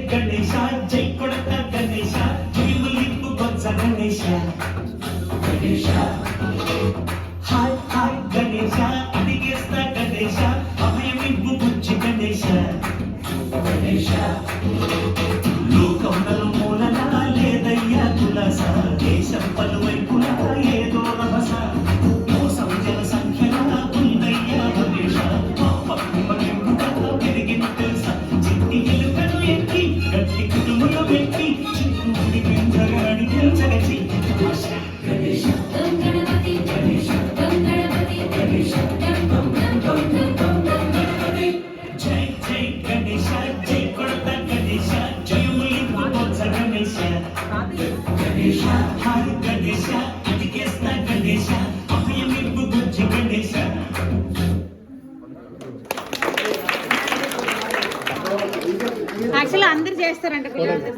గణేశ జై కొడత Ganesha జయములింపు Botsa Ganesha Ganesha hi hi Ganesha అడిగేస్తా Ganesha అభయమింపు బుజ్జి గణేశ గణేశ లోకం నలుమూలన లేదయ్యా తులస దేశం పలువైపులా ఏదో రభస మోసం జన సంఖ్యలా ఉందయ్యా గణేశ పప్పుగా పెరిగిన తెలుసా చిట్టి ఎలుకను ఎక్కి గట్టి కుటుంబులు పెట్టి చిక్కుడి పింజగాడి తెలుసగచి గణేశ గణపతి గణేశ గణపతి గణేశ జై జై గణేశ జై కొడత గణేశ జయములింపు బొత్స గణేశ గణేశ హాయ్ గణేశ అడిగేస్తా గణేశ అభయమింపు బుజ్జి గణేశ యాక్చువల్లీ అందరు చేస్తారంట పిల్లలు